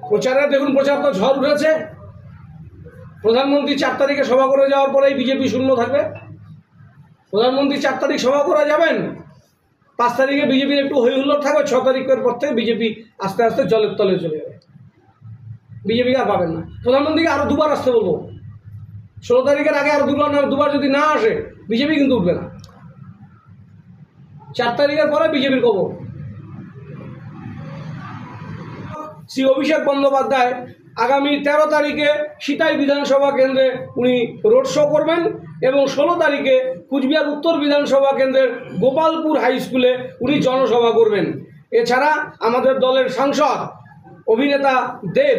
প্রচারে দেখুন, প্রচার তো ঝড় উঠেছে। প্রধানমন্ত্রী 4 তারিখে সভা করে যাওয়ার পরেই বিজেপি শূন্য থাকবে। প্রধানমন্ত্রী 4 তারিখ সভা করে যাবেন, 5 তারিখে বিজেপির একটু হই হুল্লোড় থাকবে, 6 তারিখের পর থেকে বিজেপি আস্তে আস্তে জলের তলে চলে যাবে। বিজেপিকে আর পাবেন না। প্রধানমন্ত্রীকে আরও 2বার আসতে বলবো। 16 তারিখের আগে আরও 2বার যদি না আসে, বিজেপি কিন্তু উঠবে না। 4 তারিখের পরে বিজেপির কবর। শ্রী অভিষেক বন্দ্যোপাধ্যায় আগামী 13 তারিখে সিতাই বিধানসভা কেন্দ্রে উনি রোড শো করবেন এবং 16 তারিখে কুচবিহার উত্তর বিধানসভা কেন্দ্রের গোপালপুর হাই স্কুলে উনি জনসভা করবেন। এছাড়া আমাদের দলের সাংসদ অভিনেতা দেব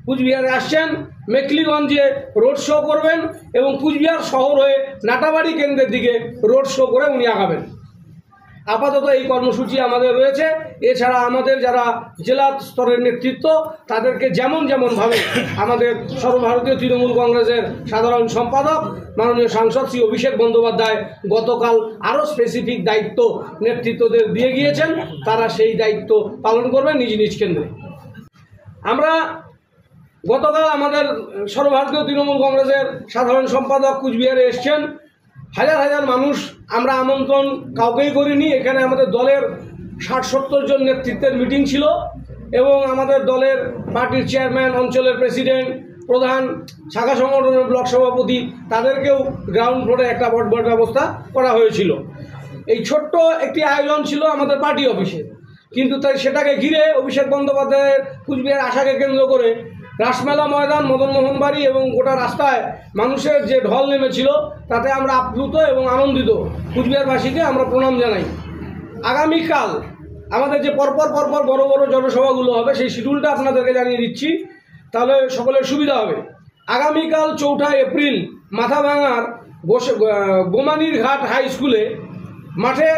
কুচবিহারে আসছেন, মেখলিগঞ্জে রোড শো করবেন এবং কুচবিহার শহর হয়ে নাটাবাড়ি কেন্দ্রের দিকে রোড শো করে উনি আগাবেন। আপাতত এই কর্মসূচি আমাদের রয়েছে। এছাড়া আমাদের যারা জেলা স্তরের নেতৃত্ব, তাদেরকে যেমনভাবে আমাদের সর্বভারতীয় তৃণমূল কংগ্রেসের সাধারণ সম্পাদক মাননীয় সাংসদ শ্রী অভিষেক বন্দ্যোপাধ্যায় গতকাল আরও স্পেসিফিক দায়িত্ব নেতৃত্বদের দিয়ে গিয়েছেন, তারা সেই দায়িত্ব পালন করবেন নিজ নিজ কেন্দ্রে। আমরা গতকাল আমাদের সর্বভারতীয় তৃণমূল কংগ্রেসের সাধারণ সম্পাদক কুচবিহারে এসছেন। হাজার হাজার মানুষ, আমরা আমন্ত্রণ কাউকেই করিনি। এখানে আমাদের দলের 60-70 জন নেতৃত্বের মিটিং ছিল এবং আমাদের দলের পার্টির চেয়ারম্যান, অঞ্চলের প্রেসিডেন্ট, প্রধান, শাখা সংগঠনের ব্লক সভাপতি, তাদেরকেও গ্রাউন্ড ফ্লোরে একটা বট ব্যবস্থা করা হয়েছিল। এই ছোট্ট একটি আয়োজন ছিল আমাদের পার্টি অফিসে, কিন্তু তাই সেটাকে ঘিরে অভিষেক বন্দ্যোপাধ্যায়ের কুচবিহার আশাকে কেন্দ্র করে রাসমেলা ময়দান, মদনমোহন বাড়ি এবং গোটা রাস্তায় মানুষের যে ঢল নেমেছিল, তাতে আমরা আপ্লুত এবং আনন্দিত। কুচবিহারবাসীকে আমরা প্রণাম জানাই। আগামীকাল আমাদের যে পরপর বড় বড় জনসভাগুলো হবে, সেই শিডিউলটা আপনাদেরকে জানিয়ে দিচ্ছি, তাহলে সকলের সুবিধা হবে। আগামীকাল 4 এপ্রিল মাথাভাঙার গোমানির ঘাট হাই স্কুলে মাঠে,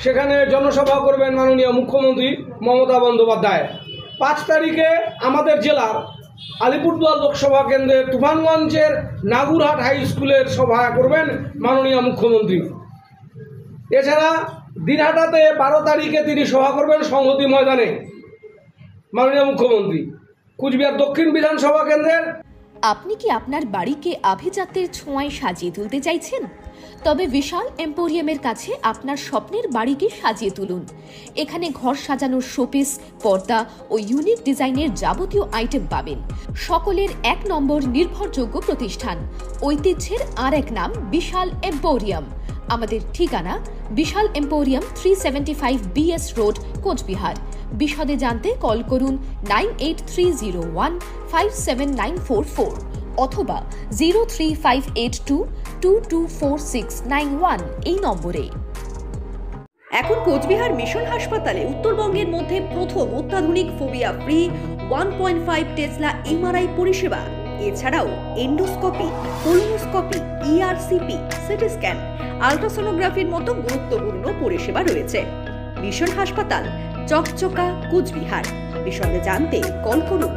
সেখানে জনসভা করবেন মাননীয় মুখ্যমন্ত্রী মমতা বন্দ্যোপাধ্যায়। 5 তারিখে আমাদের জেলার আলিপুরদুয়ার লোকসভা কেন্দ্রের তুফানগঞ্জের নাগুরহাট হাই স্কুলের সভা করবেন মাননীয় মুখ্যমন্ত্রী। এছাড়া দিনহাটাতে 12 তারিখে তিনি সভা করবেন সংহতি ময়দানে মাননীয় মুখ্যমন্ত্রী। কুচবিহার দক্ষিণ বিধানসভা কেন্দ্রের। আপনি কি আপনার বাড়িকে আভিজাত্যের ছোঁয়ায় সাজিয়ে তুলতে চাইছেন? তবে বিশাল এম্পোরিয়ামের কাছে আপনার স্বপ্নের বাড়িকে সাজিয়ে তুলুন। এখানে ঘর সাজানোর শোপিস, পর্দা ও ইউনিক ডিজাইনের যাবতীয় আইটেম পাবেন। সকলের 1 নম্বর নির্ভরযোগ্য প্রতিষ্ঠান। ঐতিহ্যের আর এক নাম বিশাল এম্পোরিয়াম। আমাদের ঠিকানা বিশাল এম্পোরিয়াম, 375 BS রোড, কোচবিহার। বিশদে জানতে কল করুন 9830157944 অথবা 03582224691 এই নম্বরে। এখন কোচবিহার মিশন হাসপাতালে উত্তরবঙ্গের মধ্যে প্রথম অত্যাধুনিক ফোবিয়া ফ্রি 1.5 টেসলা MRI পরিষেবা। এছাড়াও endoscopy, colonoscopy, ERCP, CT scan, আল্ট্রাসোনোগ্রাফির মতো গুরুত্বপূর্ণ পরিষেবা রয়েছে। মিশন হাসপাতাল, চকচকা, কোচবিহার। বিশদে জানতে কল করুন